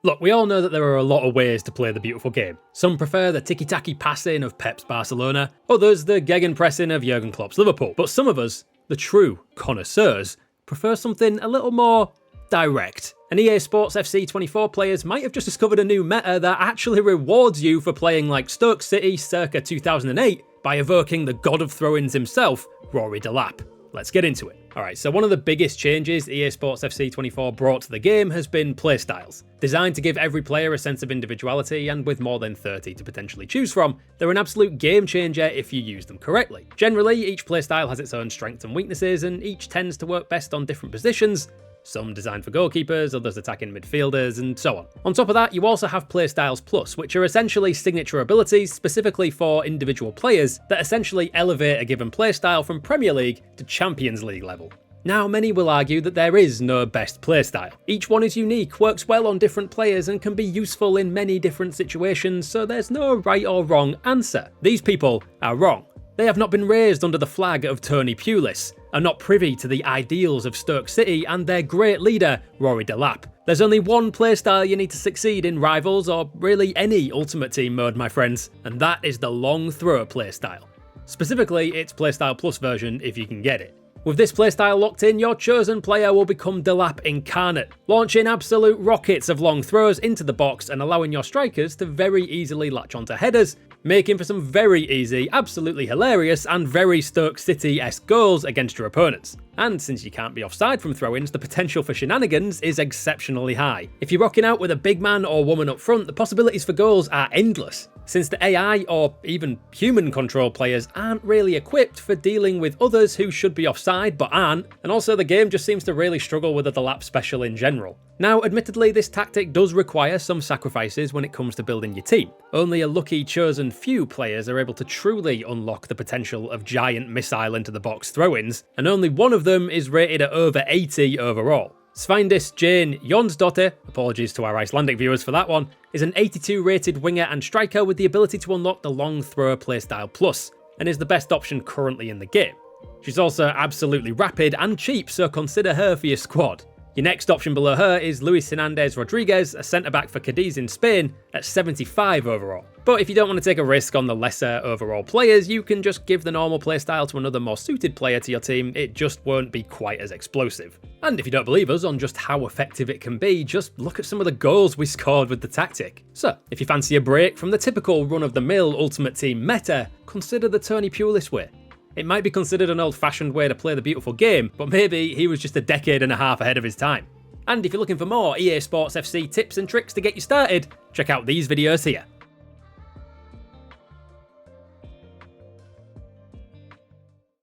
Look, we all know that there are a lot of ways to play the beautiful game. Some prefer the Tiki Taki passing of Pep's Barcelona, others the gegenpressing of Jurgen Klopp's Liverpool. But some of us, the true connoisseurs, prefer something a little more direct. And EA Sports FC 24 players might have just discovered a new meta that actually rewards you for playing like Stoke City circa 2008 by evoking the god of throw-ins himself, Rory Delap. Let's get into it. Alright, so one of the biggest changes EA Sports FC 24 brought to the game has been playstyles. Designed to give every player a sense of individuality, and with more than 30 to potentially choose from, they're an absolute game changer if you use them correctly. Generally, each playstyle has its own strengths and weaknesses, and each tends to work best on different positions. Some designed for goalkeepers, others attacking midfielders, and so on. On top of that, you also have Playstyles Plus, which are essentially signature abilities specifically for individual players that essentially elevate a given playstyle from Premier League to Champions League level. Now, many will argue that there is no best playstyle. Each one is unique, works well on different players, and can be useful in many different situations, so there's no right or wrong answer. These people are wrong. They have not been raised under the flag of Tony Pulis, are not privy to the ideals of Stoke City and their great leader, Rory Delap. There's only one playstyle you need to succeed in Rivals, or really any Ultimate Team mode, my friends, and that is the long throw playstyle. Specifically, its Playstyle Plus version if you can get it. With this playstyle locked in, your chosen player will become Delap incarnate, launching absolute rockets of long throws into the box and allowing your strikers to very easily latch onto headers, making for some very easy, absolutely hilarious, and very Stoke City-esque goals against your opponents. And since you can't be offside from throw-ins, the potential for shenanigans is exceptionally high. If you're rocking out with a big man or woman up front, the possibilities for goals are endless, since the AI or even human control players aren't really equipped for dealing with others who should be offside but aren't, and also the game just seems to really struggle with the Delap special in general. Now, admittedly, this tactic does require some sacrifices when it comes to building your team. Only a lucky chosen few players are able to truly unlock the potential of giant missile into the box throw-ins, and only one of them is rated at over 80 overall. Sveindis Jane Jonsdottir, apologies to our Icelandic viewers for that one, is an 82 rated winger and striker with the ability to unlock the long throw playstyle plus, and is the best option currently in the game. She's also absolutely rapid and cheap, so consider her for your squad. Your next option below her is Luis Hernandez Rodriguez, a centre-back for Cadiz in Spain, at 75 overall. But if you don't want to take a risk on the lesser overall players, you can just give the normal playstyle to another more suited player to your team, it just won't be quite as explosive. And if you don't believe us on just how effective it can be, just look at some of the goals we scored with the tactic. So, if you fancy a break from the typical run-of-the-mill Ultimate Team meta, consider the Tony Pulis way. It might be considered an old-fashioned way to play the beautiful game, but maybe he was just a decade and a half ahead of his time. And if you're looking for more EA Sports FC tips and tricks to get you started, check out these videos here.